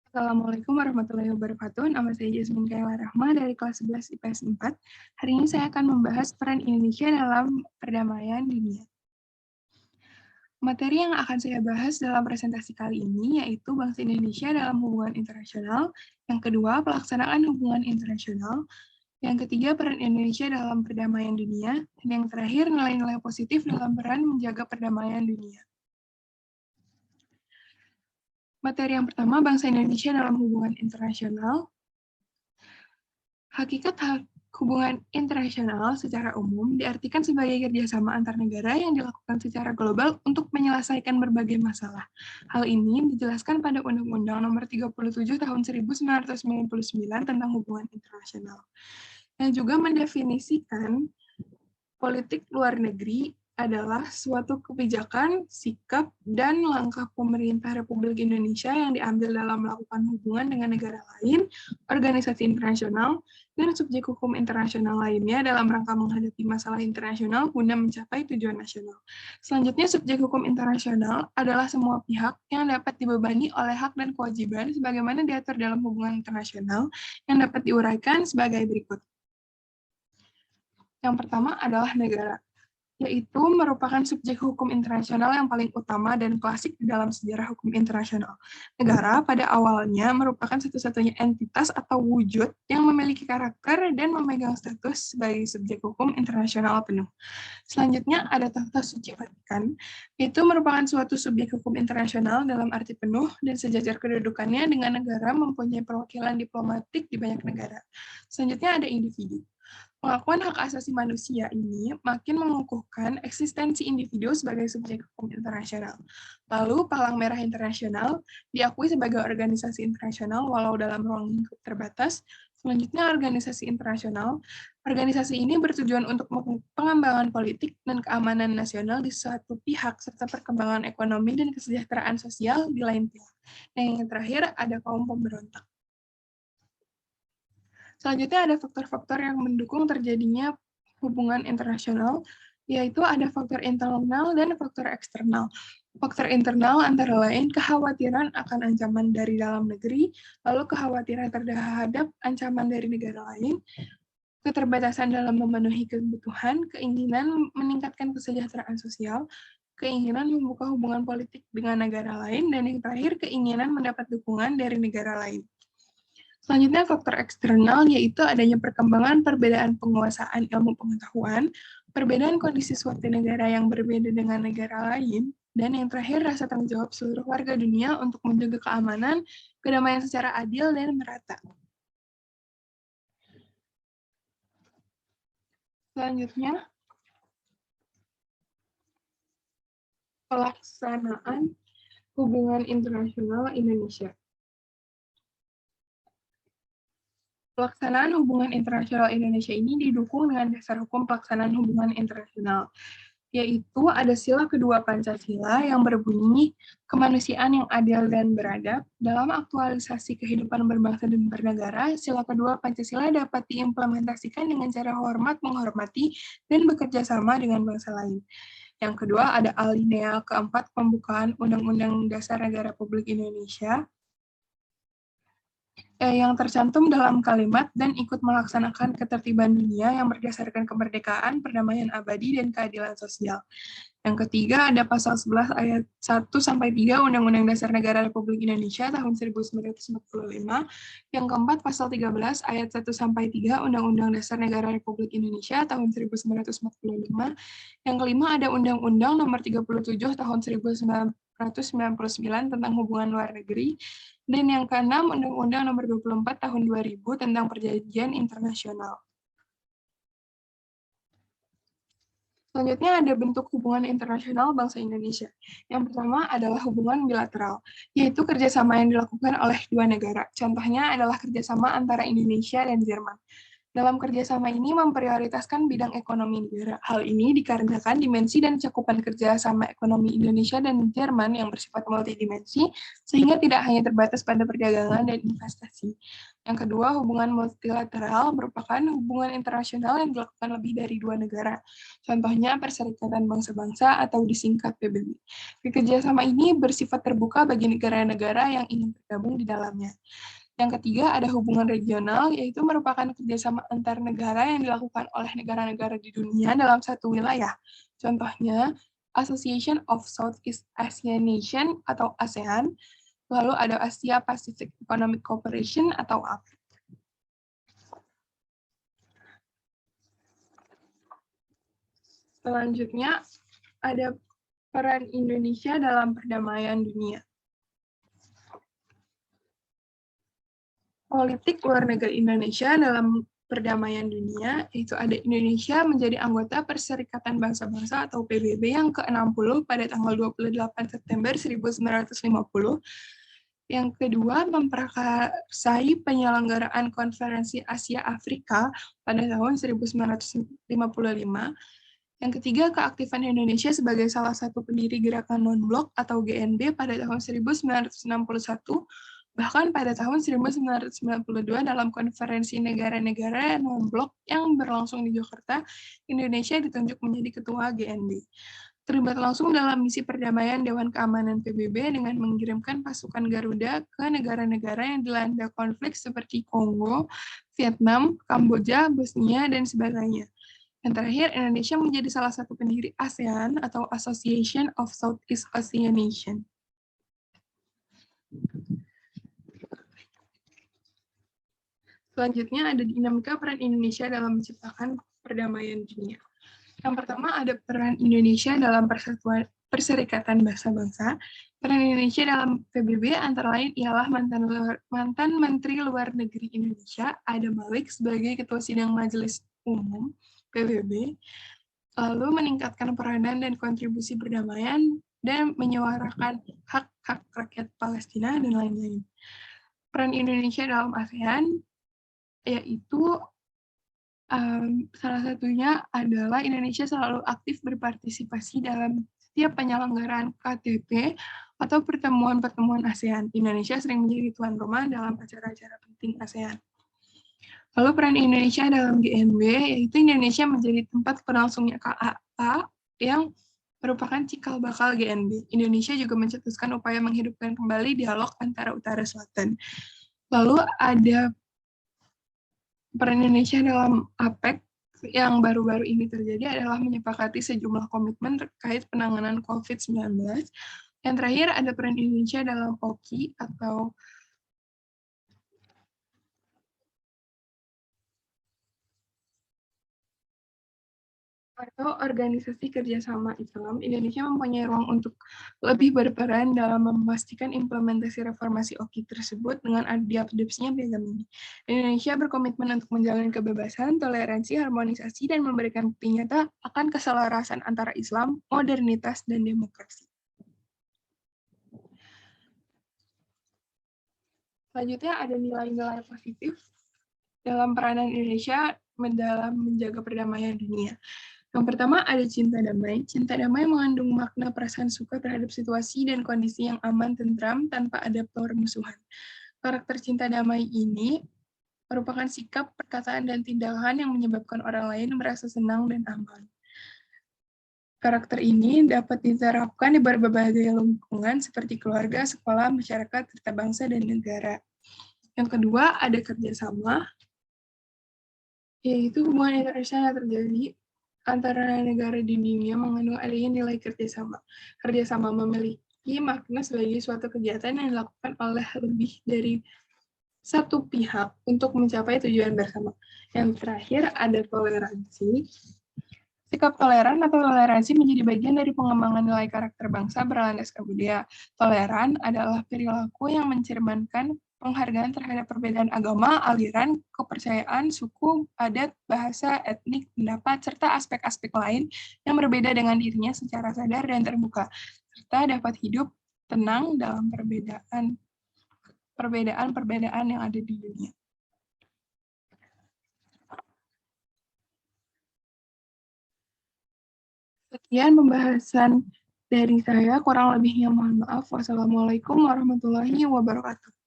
Assalamualaikum warahmatullahi wabarakatuh. Nama saya Jasmine Kayla Rahma dari kelas 11 IPS 4. Hari ini saya akan membahas peran Indonesia dalam perdamaian dunia. Materi yang akan saya bahas dalam presentasi kali ini yaitu bangsa Indonesia dalam hubungan internasional, yang kedua pelaksanaan hubungan internasional, yang ketiga peran Indonesia dalam perdamaian dunia, dan yang terakhir nilai-nilai positif dalam peran menjaga perdamaian dunia. Materi yang pertama, bangsa Indonesia dalam hubungan internasional. Hakikat hubungan internasional secara umum diartikan sebagai kerjasama antar negara yang dilakukan secara global untuk menyelesaikan berbagai masalah. Hal ini dijelaskan pada Undang-Undang Nomor 37 Tahun 1999 tentang hubungan internasional, yang juga mendefinisikan politik luar negeri adalah suatu kebijakan, sikap, dan langkah pemerintah Republik Indonesia yang diambil dalam melakukan hubungan dengan negara lain, organisasi internasional, dan subjek hukum internasional lainnya dalam rangka menghadapi masalah internasional guna mencapai tujuan nasional. Selanjutnya, subjek hukum internasional adalah semua pihak yang dapat dibebani oleh hak dan kewajiban sebagaimana diatur dalam hubungan internasional yang dapat diuraikan sebagai berikut. Yang pertama adalah negara, yaitu merupakan subjek hukum internasional yang paling utama dan klasik di dalam sejarah hukum internasional. Negara pada awalnya merupakan satu-satunya entitas atau wujud yang memiliki karakter dan memegang status sebagai subjek hukum internasional penuh. Selanjutnya ada Tahta Suci Vatikan, itu merupakan suatu subjek hukum internasional dalam arti penuh dan sejajar kedudukannya dengan negara mempunyai perwakilan diplomatik di banyak negara. Selanjutnya ada individu. Pengakuan hak asasi manusia ini makin mengukuhkan eksistensi individu sebagai subjek hukum internasional. Lalu, Palang Merah Internasional diakui sebagai organisasi internasional walau dalam ruang lingkup terbatas. Selanjutnya, organisasi internasional. Organisasi ini bertujuan untuk pengembangan politik dan keamanan nasional di suatu pihak, serta perkembangan ekonomi dan kesejahteraan sosial di lain pihak. Dan yang terakhir, ada kaum pemberontak. Selanjutnya ada faktor-faktor yang mendukung terjadinya hubungan internasional, yaitu ada faktor internal dan faktor eksternal. Faktor internal antara lain kekhawatiran akan ancaman dari dalam negeri, lalu kekhawatiran terhadap ancaman dari negara lain, keterbatasan dalam memenuhi kebutuhan, keinginan meningkatkan kesejahteraan sosial, keinginan membuka hubungan politik dengan negara lain, dan yang terakhir keinginan mendapat dukungan dari negara lain. Selanjutnya, faktor eksternal yaitu adanya perkembangan perbedaan penguasaan ilmu pengetahuan, perbedaan kondisi suatu negara yang berbeda dengan negara lain, dan yang terakhir rasa tanggung jawab seluruh warga dunia untuk menjaga keamanan, kedamaian secara adil dan merata. Selanjutnya, pelaksanaan hubungan internasional Indonesia. Pelaksanaan hubungan internasional Indonesia ini didukung dengan dasar hukum pelaksanaan hubungan internasional, yaitu ada sila kedua Pancasila yang berbunyi kemanusiaan yang adil dan beradab. Dalam aktualisasi kehidupan berbangsa dan bernegara, sila kedua Pancasila dapat diimplementasikan dengan cara hormat, menghormati, dan bekerja sama dengan bangsa lain. Yang kedua ada alinea keempat pembukaan Undang-Undang Dasar Negara Republik Indonesia, yang tercantum dalam kalimat dan ikut melaksanakan ketertiban dunia yang berdasarkan kemerdekaan, perdamaian abadi, dan keadilan sosial. Yang ketiga ada pasal 11 ayat 1-3 Undang-Undang Dasar Negara Republik Indonesia tahun 1945. Yang keempat pasal 13 ayat 1-3 Undang-Undang Dasar Negara Republik Indonesia tahun 1945. Yang kelima ada Undang-Undang Nomor 37 tahun 1999 tentang hubungan luar negeri. Dan yang keenam, Undang-Undang Nomor 24 Tahun 2000 tentang Perjanjian Internasional. Selanjutnya ada bentuk hubungan internasional bangsa Indonesia. Yang pertama adalah hubungan bilateral, yaitu kerjasama yang dilakukan oleh dua negara. Contohnya adalah kerjasama antara Indonesia dan Jerman. Dalam kerjasama ini memprioritaskan bidang ekonomi negara. Hal ini dikarenakan dimensi dan cakupan kerjasama ekonomi Indonesia dan Jerman yang bersifat multidimensi, sehingga tidak hanya terbatas pada perdagangan dan investasi. Yang kedua, hubungan multilateral merupakan hubungan internasional yang dilakukan lebih dari dua negara. Contohnya Perserikatan Bangsa-Bangsa atau disingkat PBB. Kerjasama ini bersifat terbuka bagi negara-negara yang ingin bergabung di dalamnya. Yang ketiga, ada hubungan regional, yaitu merupakan kerjasama antar negara yang dilakukan oleh negara-negara di dunia dalam satu wilayah. Contohnya, Association of Southeast Asian Nation atau ASEAN, lalu ada Asia Pacific Economic Cooperation atau APEC. Selanjutnya, ada peran Indonesia dalam perdamaian dunia. Politik luar negeri Indonesia dalam perdamaian dunia, yaitu ada Indonesia menjadi anggota Perserikatan Bangsa-Bangsa atau PBB yang ke-60 pada tanggal 28 September 1950. Yang kedua, memprakarsai penyelenggaraan Konferensi Asia Afrika pada tahun 1955. Yang ketiga, keaktifan Indonesia sebagai salah satu pendiri Gerakan Non-Blok atau GNB pada tahun 1961, bahkan pada tahun 1992 dalam konferensi negara-negara non-blok yang berlangsung di Jakarta, Indonesia ditunjuk menjadi ketua GNB. Terlibat langsung dalam misi perdamaian Dewan Keamanan PBB dengan mengirimkan pasukan Garuda ke negara-negara yang dilanda konflik seperti Kongo, Vietnam, Kamboja, Bosnia, dan sebagainya. Yang terakhir, Indonesia menjadi salah satu pendiri ASEAN atau Association of Southeast Asian Nation. Selanjutnya ada dinamika peran Indonesia dalam menciptakan perdamaian dunia. Yang pertama ada peran Indonesia dalam Perserikatan Bangsa-Bangsa. Peran Indonesia dalam PBB antara lain ialah mantan Menteri Luar Negeri Indonesia, Adam Malik, sebagai Ketua Sidang Majelis Umum PBB, lalu meningkatkan peranan dan kontribusi perdamaian, dan menyuarakan hak-hak rakyat Palestina, dan lain-lain. Peran Indonesia dalam ASEAN yaitu salah satunya adalah Indonesia selalu aktif berpartisipasi dalam setiap penyelenggaraan KTT atau pertemuan-pertemuan ASEAN. Indonesia sering menjadi tuan rumah dalam acara-acara penting ASEAN. Lalu peran Indonesia dalam GNB, yaitu Indonesia menjadi tempat berlangsungnya KAA yang merupakan cikal bakal GNB. Indonesia juga mencetuskan upaya menghidupkan kembali dialog antara Utara Selatan. Lalu ada peran Indonesia dalam APEC yang baru-baru ini terjadi adalah menyepakati sejumlah komitmen terkait penanganan COVID-19. Yang terakhir ada peran Indonesia dalam OKI atau Organisasi Kerjasama Islam. Indonesia mempunyai ruang untuk lebih berperan dalam memastikan implementasi reformasi OKI tersebut dengan adopsinya piagam ini. Indonesia berkomitmen untuk menjalin kebebasan, toleransi, harmonisasi, dan memberikan bukti nyata akan keselarasan antara Islam, modernitas, dan demokrasi. Selanjutnya ada nilai-nilai positif dalam peranan Indonesia dalam menjaga perdamaian dunia. Yang pertama ada cinta damai. Cinta damai mengandung makna perasaan suka terhadap situasi dan kondisi yang aman, tentram, tanpa ada permusuhan. Karakter cinta damai ini merupakan sikap, perkataan, dan tindakan yang menyebabkan orang lain merasa senang dan aman. Karakter ini dapat diterapkan di berbagai lingkungan seperti keluarga, sekolah, masyarakat, serta bangsa dan negara. Yang kedua ada kerjasama, yaitu hubungan internasional yang terjadi antara negara di dunia mengandung adanya nilai kerjasama. Kerjasama memiliki makna sebagai suatu kegiatan yang dilakukan oleh lebih dari satu pihak untuk mencapai tujuan bersama. Yang terakhir ada toleransi. Sikap toleran atau toleransi menjadi bagian dari pengembangan nilai karakter bangsa berlandaskan budaya. Toleran adalah perilaku yang mencerminkan penghargaan terhadap perbedaan agama, aliran, kepercayaan, suku, adat, bahasa, etnik, pendapat, serta aspek-aspek lain yang berbeda dengan dirinya secara sadar dan terbuka, serta dapat hidup tenang dalam perbedaan yang ada di dunia. Sekian pembahasan dari saya, kurang lebihnya mohon maaf. Wassalamualaikum warahmatullahi wabarakatuh.